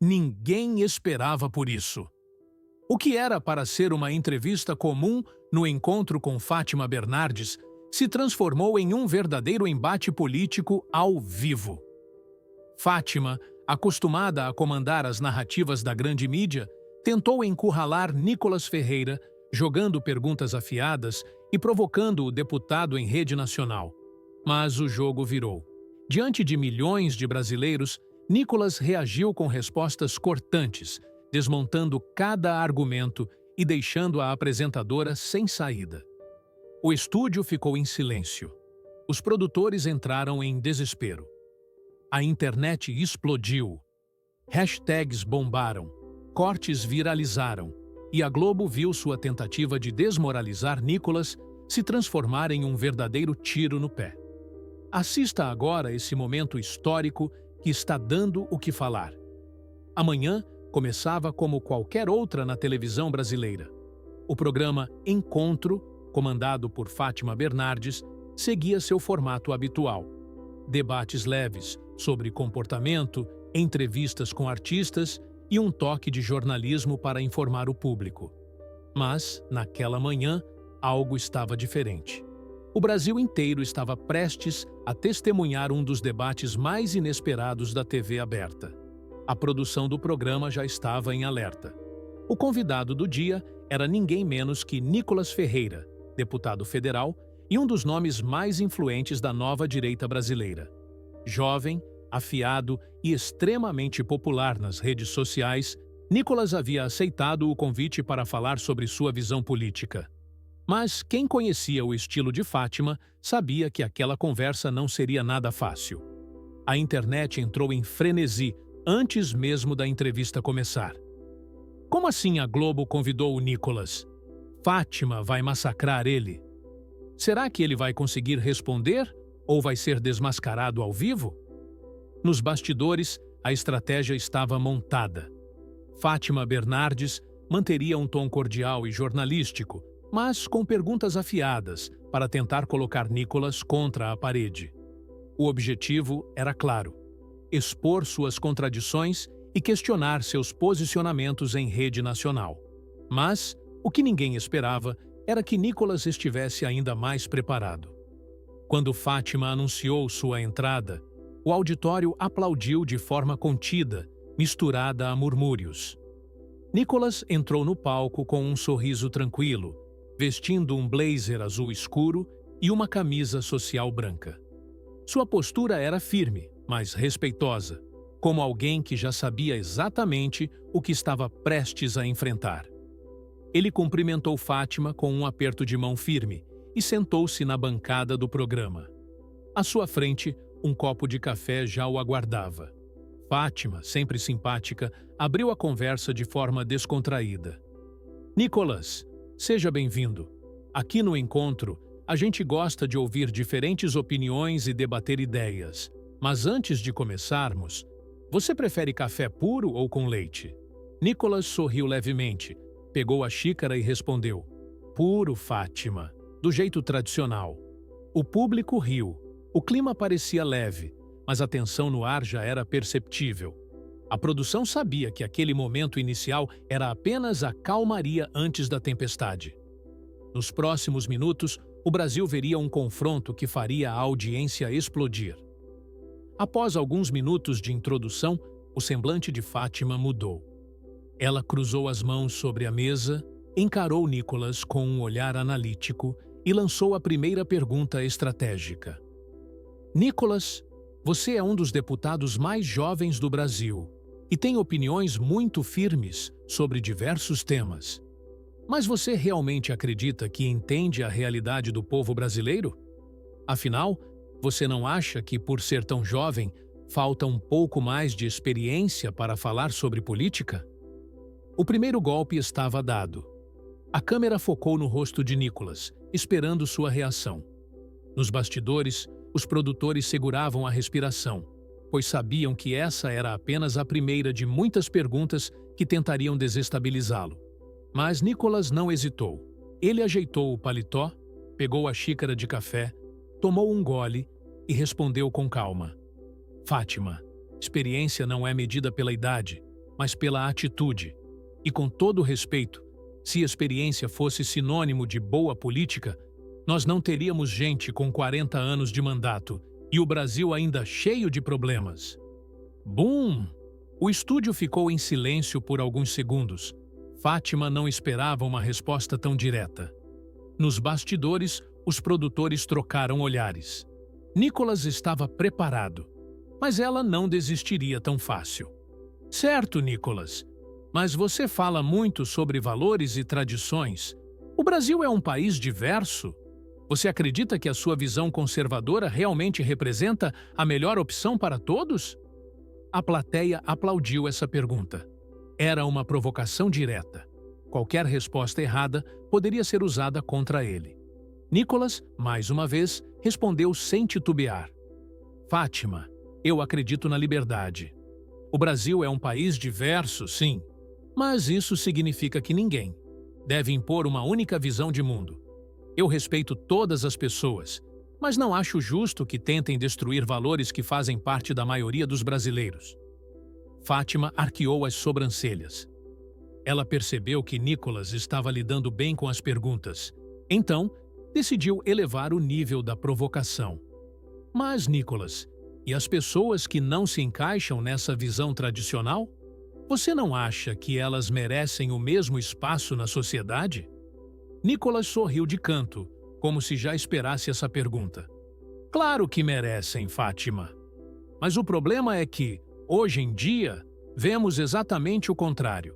Ninguém esperava por isso. O que era para ser uma entrevista comum no encontro com Fátima Bernardes se transformou em um verdadeiro embate político ao vivo. Fátima, acostumada a comandar as narrativas da grande mídia, tentou encurralar Nicolas Ferreira, jogando perguntas afiadas e provocando o deputado em rede nacional. Mas o jogo virou. Diante de milhões de brasileiros, Nicolas reagiu com respostas cortantes, desmontando cada argumento e deixando a apresentadora sem saída. O estúdio ficou em silêncio. Os produtores entraram em desespero. A internet explodiu. Hashtags bombaram, cortes viralizaram, e a Globo viu sua tentativa de desmoralizar Nicolas se transformar em um verdadeiro tiro no pé. Assista agora esse momento histórico que está dando o que falar. Amanhã começava como qualquer outra na televisão brasileira. O programa Encontro, comandado por Fátima Bernardes, seguia seu formato habitual. Debates leves sobre comportamento, entrevistas com artistas e um toque de jornalismo para informar o público. Mas, naquela manhã, algo estava diferente. O Brasil inteiro estava prestes a testemunhar um dos debates mais inesperados da TV aberta. A produção do programa já estava em alerta. O convidado do dia era ninguém menos que Nicolas Ferreira, deputado federal e um dos nomes mais influentes da nova direita brasileira. Jovem, afiado e extremamente popular nas redes sociais, Nicolas havia aceitado o convite para falar sobre sua visão política. Mas quem conhecia o estilo de Fátima sabia que aquela conversa não seria nada fácil. A internet entrou em frenesi antes mesmo da entrevista começar. Como assim a Globo convidou o Nicolas? Fátima vai massacrar ele? Será que ele vai conseguir responder ou vai ser desmascarado ao vivo? Nos bastidores, a estratégia estava montada. Fátima Bernardes manteria um tom cordial e jornalístico, mas com perguntas afiadas para tentar colocar Nicolas contra a parede. O objetivo era claro: expor suas contradições e questionar seus posicionamentos em rede nacional. Mas o que ninguém esperava era que Nicolas estivesse ainda mais preparado. Quando Fátima anunciou sua entrada, o auditório aplaudiu de forma contida, misturada a murmúrios. Nicolas entrou no palco com um sorriso tranquilo, vestindo um blazer azul escuro e uma camisa social branca. Sua postura era firme, mas respeitosa, como alguém que já sabia exatamente o que estava prestes a enfrentar. Ele cumprimentou Fátima com um aperto de mão firme e sentou-se na bancada do programa. À sua frente, um copo de café já o aguardava. Fátima, sempre simpática, abriu a conversa de forma descontraída. Nicolas, seja bem-vindo. Aqui no Encontro, a gente gosta de ouvir diferentes opiniões e debater ideias. Mas antes de começarmos, você prefere café puro ou com leite? Nicolas sorriu levemente, pegou a xícara e respondeu: puro, Fátima, do jeito tradicional. O público riu. O clima parecia leve, mas a tensão no ar já era perceptível. A produção sabia que aquele momento inicial era apenas a calmaria antes da tempestade. Nos próximos minutos, o Brasil veria um confronto que faria a audiência explodir. Após alguns minutos de introdução, o semblante de Fátima mudou. Ela cruzou as mãos sobre a mesa, encarou Nicolas com um olhar analítico e lançou a primeira pergunta estratégica. Nicolas, você é um dos deputados mais jovens do Brasil e tem opiniões muito firmes sobre diversos temas. Mas você realmente acredita que entende a realidade do povo brasileiro? Afinal, você não acha que, por ser tão jovem, falta um pouco mais de experiência para falar sobre política? O primeiro golpe estava dado. A câmera focou no rosto de Nicolas, esperando sua reação. Nos bastidores, os produtores seguravam a respiração, pois sabiam que essa era apenas a primeira de muitas perguntas que tentariam desestabilizá-lo. Mas Nicolas não hesitou. Ele ajeitou o paletó, pegou a xícara de café, tomou um gole e respondeu com calma: Fátima, experiência não é medida pela idade, mas pela atitude. E com todo respeito, se experiência fosse sinônimo de boa política, nós não teríamos gente com 40 anos de mandato e o Brasil ainda cheio de problemas. Bum! O estúdio ficou em silêncio por alguns segundos. Fátima não esperava uma resposta tão direta. Nos bastidores, os produtores trocaram olhares. Nicolas estava preparado, mas ela não desistiria tão fácil. Certo, Nicolas, mas você fala muito sobre valores e tradições. O Brasil é um país diverso. Você acredita que a sua visão conservadora realmente representa a melhor opção para todos? A plateia aplaudiu essa pergunta. Era uma provocação direta. Qualquer resposta errada poderia ser usada contra ele. Nicolas, mais uma vez, respondeu sem titubear. Fátima, eu acredito na liberdade. O Brasil é um país diverso, sim, mas isso significa que ninguém deve impor uma única visão de mundo. Eu respeito todas as pessoas, mas não acho justo que tentem destruir valores que fazem parte da maioria dos brasileiros. Fátima arqueou as sobrancelhas. Ela percebeu que Nicolas estava lidando bem com as perguntas. Então, decidiu elevar o nível da provocação. Mas, Nicolas, e as pessoas que não se encaixam nessa visão tradicional? Você não acha que elas merecem o mesmo espaço na sociedade? Nicolas sorriu de canto, como se já esperasse essa pergunta. Claro que merecem, Fátima. Mas o problema é que, hoje em dia, vemos exatamente o contrário.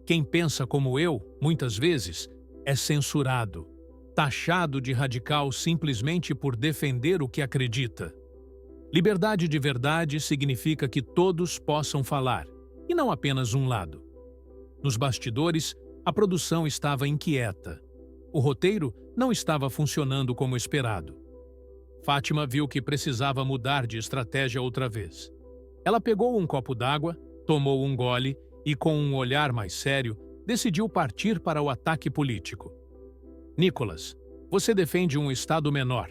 Quem pensa como eu, muitas vezes, é censurado, taxado de radical simplesmente por defender o que acredita. Liberdade de verdade significa que todos possam falar, e não apenas um lado. Nos bastidores, a produção estava inquieta. O roteiro não estava funcionando como esperado. Fátima viu que precisava mudar de estratégia outra vez. Ela pegou um copo d'água, tomou um gole e, com um olhar mais sério, decidiu partir para o ataque político. Nicolas, você defende um Estado menor,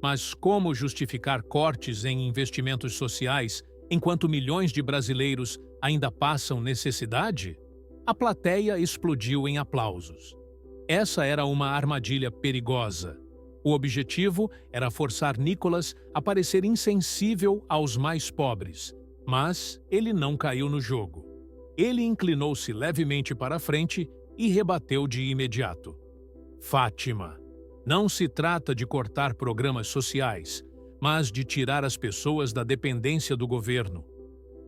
mas como justificar cortes em investimentos sociais enquanto milhões de brasileiros ainda passam necessidade? A plateia explodiu em aplausos. Essa era uma armadilha perigosa. O objetivo era forçar Nicolas a parecer insensível aos mais pobres, mas ele não caiu no jogo. Ele inclinou-se levemente para a frente e rebateu de imediato. Fátima, não se trata de cortar programas sociais, mas de tirar as pessoas da dependência do governo.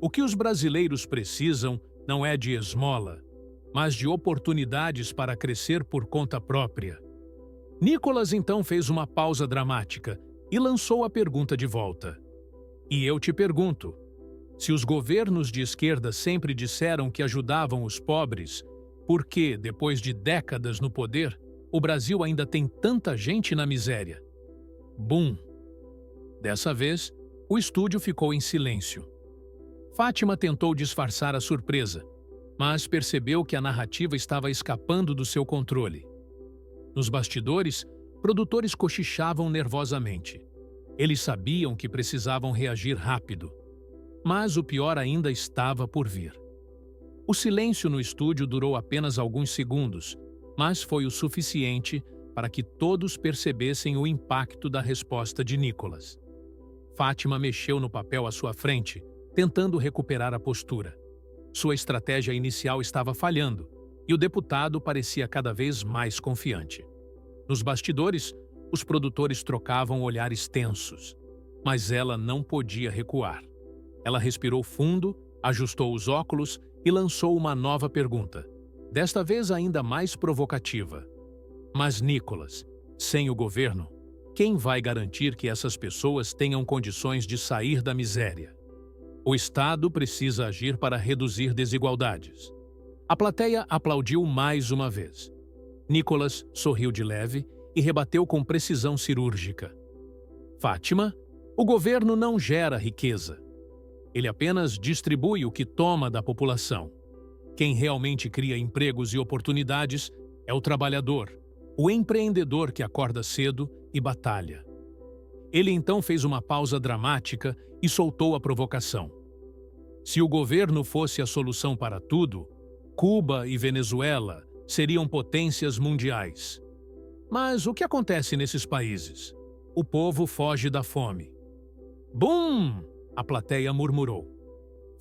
O que os brasileiros precisam não é de esmola, mas de oportunidades para crescer por conta própria. Nicolas então fez uma pausa dramática e lançou a pergunta de volta. E eu te pergunto, se os governos de esquerda sempre disseram que ajudavam os pobres, por que, depois de décadas no poder, o Brasil ainda tem tanta gente na miséria? Bum! Dessa vez, o estúdio ficou em silêncio. Fátima tentou disfarçar a surpresa, mas percebeu que a narrativa estava escapando do seu controle. Nos bastidores, produtores cochichavam nervosamente. Eles sabiam que precisavam reagir rápido. Mas o pior ainda estava por vir. O silêncio no estúdio durou apenas alguns segundos, mas foi o suficiente para que todos percebessem o impacto da resposta de Nicolas. Fátima mexeu no papel à sua frente, tentando recuperar a postura. Sua estratégia inicial estava falhando, e o deputado parecia cada vez mais confiante. Nos bastidores, os produtores trocavam olhares tensos, mas ela não podia recuar. Ela respirou fundo, ajustou os óculos e lançou uma nova pergunta, desta vez ainda mais provocativa. Mas, Nicolas, sem o governo, quem vai garantir que essas pessoas tenham condições de sair da miséria? O Estado precisa agir para reduzir desigualdades. A plateia aplaudiu mais uma vez. Nicolas sorriu de leve e rebateu com precisão cirúrgica. Fátima, o governo não gera riqueza. Ele apenas distribui o que toma da população. Quem realmente cria empregos e oportunidades é o trabalhador, o empreendedor que acorda cedo e batalha. Ele então fez uma pausa dramática e soltou a provocação. Se o governo fosse a solução para tudo, Cuba e Venezuela seriam potências mundiais. Mas o que acontece nesses países? O povo foge da fome. Bum! A plateia murmurou.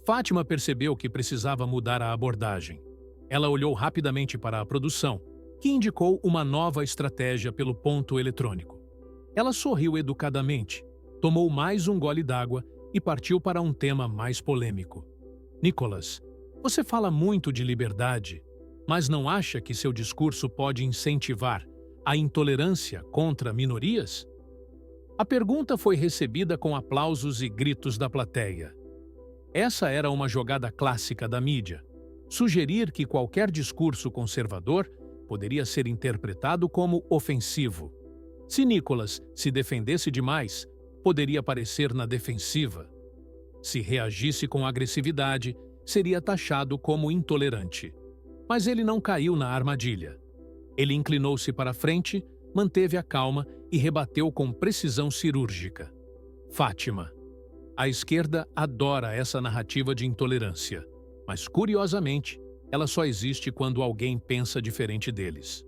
Fátima percebeu que precisava mudar a abordagem. Ela olhou rapidamente para a produção, que indicou uma nova estratégia pelo ponto eletrônico. Ela sorriu educadamente, tomou mais um gole d'água e partiu para um tema mais polêmico. Nicholas, você fala muito de liberdade, mas não acha que seu discurso pode incentivar a intolerância contra minorias? A pergunta foi recebida com aplausos e gritos da plateia. Essa era uma jogada clássica da mídia. Sugerir que qualquer discurso conservador poderia ser interpretado como ofensivo. Se Nicholas se defendesse demais, poderia parecer na defensiva. Se reagisse com agressividade, seria taxado como intolerante. Mas ele não caiu na armadilha. Ele inclinou-se para frente, manteve a calma e rebateu com precisão cirúrgica. Fátima. A esquerda adora essa narrativa de intolerância, mas, curiosamente, ela só existe quando alguém pensa diferente deles.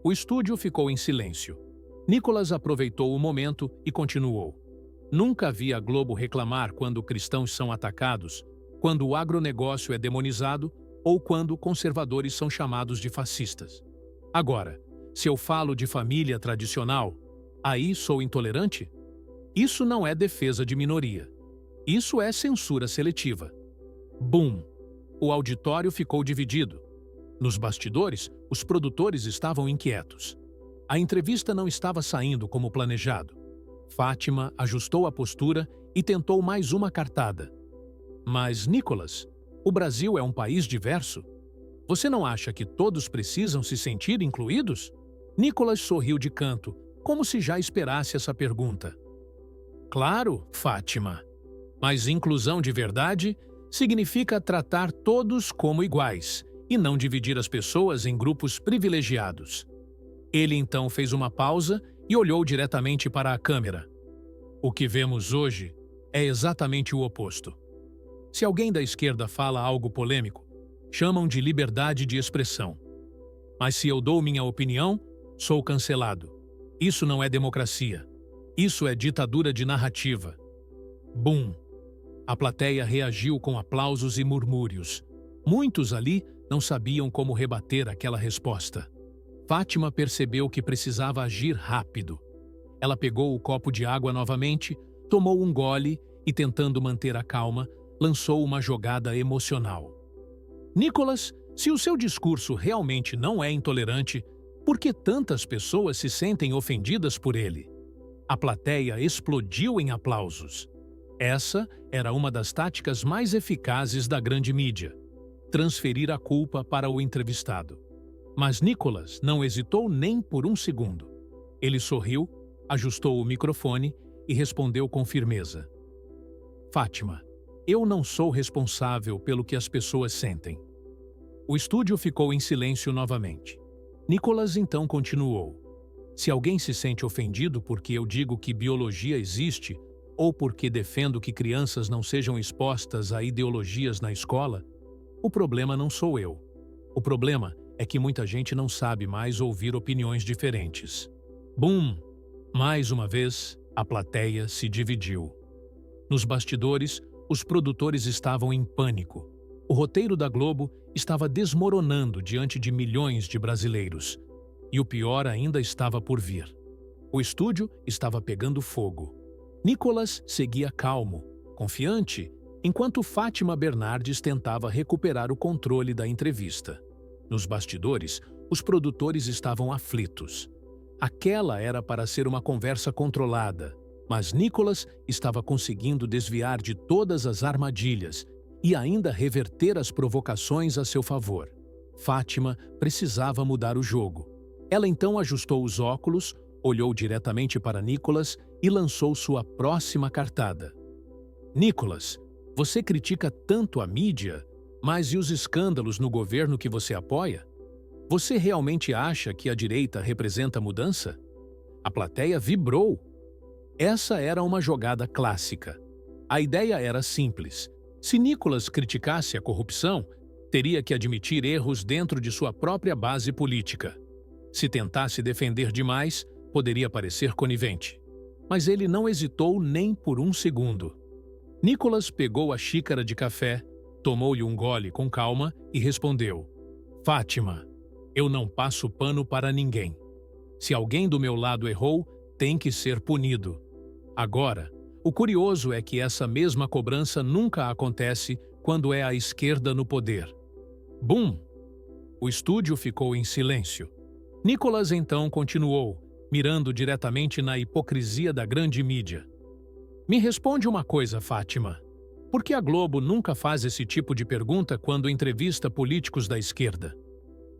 O estúdio ficou em silêncio. Nicholas aproveitou o momento e continuou. Nunca vi a Globo reclamar quando cristãos são atacados, quando o agronegócio é demonizado ou quando conservadores são chamados de fascistas. Agora, se eu falo de família tradicional, aí sou intolerante? Isso não é defesa de minoria. Isso é censura seletiva. Bum! O auditório ficou dividido. Nos bastidores, os produtores estavam inquietos. A entrevista não estava saindo como planejado. Fátima ajustou a postura e tentou mais uma cartada. Mas, Nicholas, o Brasil é um país diverso. Você não acha que todos precisam se sentir incluídos? Nicholas sorriu de canto, como se já esperasse essa pergunta. Claro, Fátima. Mas inclusão de verdade significa tratar todos como iguais e não dividir as pessoas em grupos privilegiados. Ele então fez uma pausa e olhou diretamente para a câmera. O que vemos hoje é exatamente o oposto. Se alguém da esquerda fala algo polêmico, chamam de liberdade de expressão. Mas se eu dou minha opinião, sou cancelado. Isso não é democracia. Isso é ditadura de narrativa. Bum! A plateia reagiu com aplausos e murmúrios. Muitos ali não sabiam como rebater aquela resposta. Fátima percebeu que precisava agir rápido. Ela pegou o copo de água novamente, tomou um gole e, tentando manter a calma, lançou uma jogada emocional. Nicholas, se o seu discurso realmente não é intolerante, por que tantas pessoas se sentem ofendidas por ele? A plateia explodiu em aplausos. Essa era uma das táticas mais eficazes da grande mídia: transferir a culpa para o entrevistado. Mas Nicholas não hesitou nem por um segundo. Ele sorriu, ajustou o microfone e respondeu com firmeza. Fátima, eu não sou responsável pelo que as pessoas sentem. O estúdio ficou em silêncio novamente. Nicholas então continuou. Se alguém se sente ofendido porque eu digo que biologia existe ou porque defendo que crianças não sejam expostas a ideologias na escola, o problema não sou eu. O problema é que muita gente não sabe mais ouvir opiniões diferentes. Bum! Mais uma vez, a plateia se dividiu. Nos bastidores, os produtores estavam em pânico. O roteiro da Globo estava desmoronando diante de milhões de brasileiros. E o pior ainda estava por vir. O estúdio estava pegando fogo. Nicholas seguia calmo, confiante, enquanto Fátima Bernardes tentava recuperar o controle da entrevista. Nos bastidores, os produtores estavam aflitos. Aquela era para ser uma conversa controlada, mas Nicholas estava conseguindo desviar de todas as armadilhas e ainda reverter as provocações a seu favor. Fátima precisava mudar o jogo. Ela então ajustou os óculos, olhou diretamente para Nicholas e lançou sua próxima cartada. Nicholas, você critica tanto a mídia, mas e os escândalos no governo que você apoia? Você realmente acha que a direita representa mudança? A plateia vibrou. Essa era uma jogada clássica. A ideia era simples: Se Nicolas criticasse a corrupção, teria que admitir erros dentro de sua própria base política. Se tentasse defender demais, poderia parecer conivente. Mas ele não hesitou nem por um segundo. Nicolas pegou a xícara de café, tomou-lhe um gole com calma e respondeu: Fátima, eu não passo pano para ninguém. Se alguém do meu lado errou, tem que ser punido. Agora, o curioso é que essa mesma cobrança nunca acontece quando é a esquerda no poder. Bum! O estúdio ficou em silêncio. Nicolas então continuou, mirando diretamente na hipocrisia da grande mídia. Me responde uma coisa, Fátima. Por que a Globo nunca faz esse tipo de pergunta quando entrevista políticos da esquerda?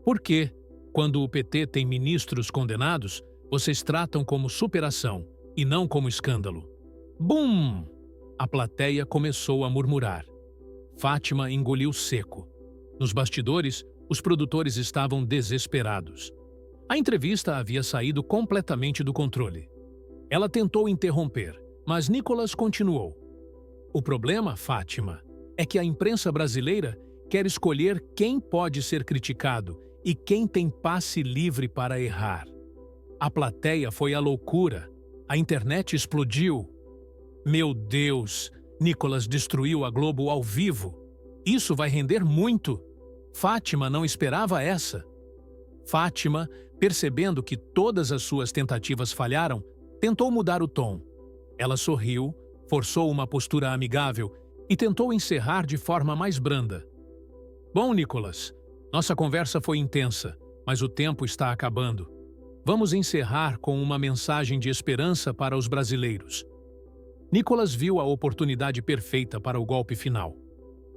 Por que, quando o PT tem ministros condenados, vocês tratam como superação e não como escândalo? Bum! A plateia começou a murmurar. Fátima engoliu seco. Nos bastidores, os produtores estavam desesperados. A entrevista havia saído completamente do controle. Ela tentou interromper, mas Nicolas continuou. O problema, Fátima, é que a imprensa brasileira quer escolher quem pode ser criticado e quem tem passe livre para errar. A plateia foi à loucura. A internet explodiu. Meu Deus, Nicolas destruiu a Globo ao vivo. Isso vai render muito. Fátima não esperava essa. Fátima, percebendo que todas as suas tentativas falharam, tentou mudar o tom. Ela sorriu, forçou uma postura amigável e tentou encerrar de forma mais branda. Bom, Nicolas, nossa conversa foi intensa, mas o tempo está acabando. Vamos encerrar com uma mensagem de esperança para os brasileiros. Nicolas viu a oportunidade perfeita para o golpe final.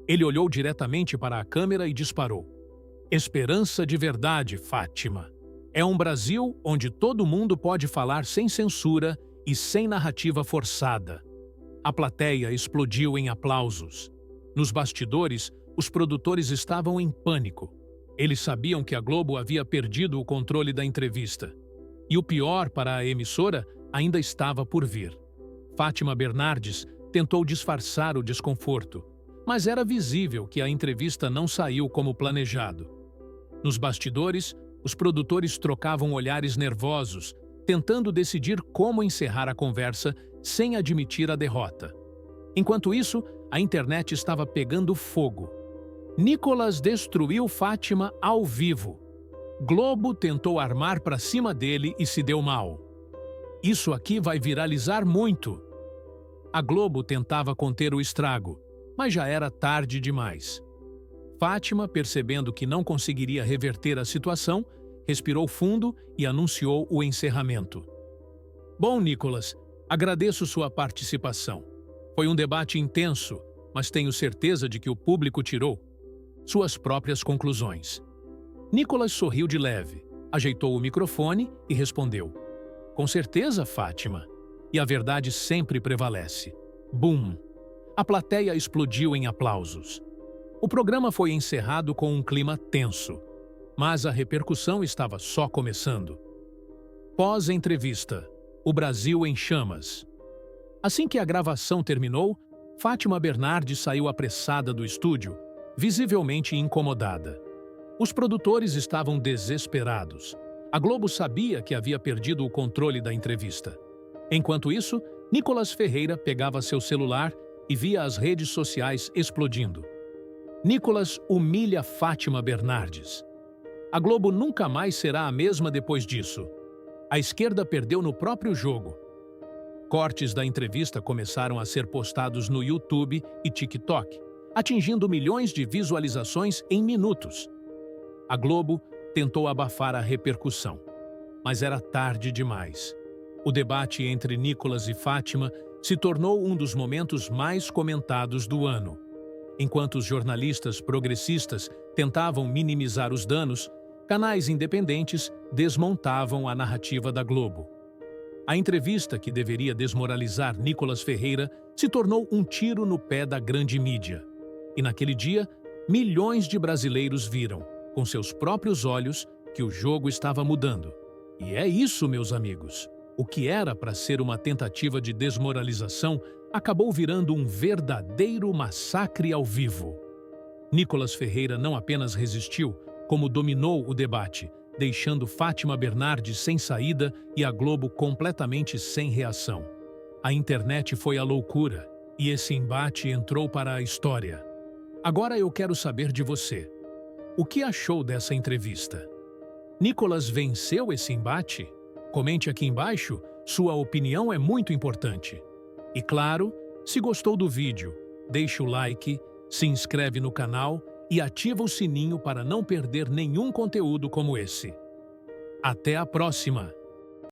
Ele olhou diretamente para a câmera e disparou. Esperança de verdade, Fátima. É um Brasil onde todo mundo pode falar sem censura e sem narrativa forçada. A plateia explodiu em aplausos. Nos bastidores, os produtores estavam em pânico. Eles sabiam que a Globo havia perdido o controle da entrevista. E o pior para a emissora ainda estava por vir. Fátima Bernardes tentou disfarçar o desconforto, mas era visível que a entrevista não saiu como planejado. Nos bastidores, os produtores trocavam olhares nervosos, tentando decidir como encerrar a conversa sem admitir a derrota. Enquanto isso, a internet estava pegando fogo. Nicolas destruiu Fátima ao vivo. Globo tentou armar para cima dele e se deu mal. Isso aqui vai viralizar muito. A Globo tentava conter o estrago, mas já era tarde demais. Fátima, percebendo que não conseguiria reverter a situação, respirou fundo e anunciou o encerramento. Bom, Nicolas, agradeço sua participação. Foi um debate intenso, mas tenho certeza de que o público tirou suas próprias conclusões. Nicolas sorriu de leve, ajeitou o microfone e respondeu: Com certeza, Fátima. E a verdade sempre prevalece. Bum! A plateia explodiu em aplausos. O programa foi encerrado com um clima tenso, mas a repercussão estava só começando. Pós-entrevista, o Brasil em chamas. Assim que a gravação terminou, Fátima Bernardes saiu apressada do estúdio, visivelmente incomodada. Os produtores estavam desesperados. A Globo sabia que havia perdido o controle da entrevista. Enquanto isso, Nicolas Ferreira pegava seu celular e via as redes sociais explodindo. Nicolas humilha Fátima Bernardes. A Globo nunca mais será a mesma depois disso. A esquerda perdeu no próprio jogo. Cortes da entrevista começaram a ser postados no YouTube e TikTok, atingindo milhões de visualizações em minutos. A Globo tentou abafar a repercussão, mas era tarde demais. O debate entre Nicolas e Fátima se tornou um dos momentos mais comentados do ano. Enquanto os jornalistas progressistas tentavam minimizar os danos, canais independentes desmontavam a narrativa da Globo. A entrevista, que deveria desmoralizar Nicolas Ferreira, se tornou um tiro no pé da grande mídia. E naquele dia, milhões de brasileiros viram, com seus próprios olhos, que o jogo estava mudando. E é isso, meus amigos. O que era para ser uma tentativa de desmoralização acabou virando um verdadeiro massacre ao vivo. Nicolas Ferreira não apenas resistiu, como dominou o debate, deixando Fátima Bernardes sem saída e a Globo completamente sem reação. A internet foi a loucura, e esse embate entrou para a história. Agora eu quero saber de você. O que achou dessa entrevista? Nicolas venceu esse embate? Comente aqui embaixo, sua opinião é muito importante. E claro, se gostou do vídeo, deixe o like, se inscreve no canal e ativa o sininho para não perder nenhum conteúdo como esse. Até a próxima!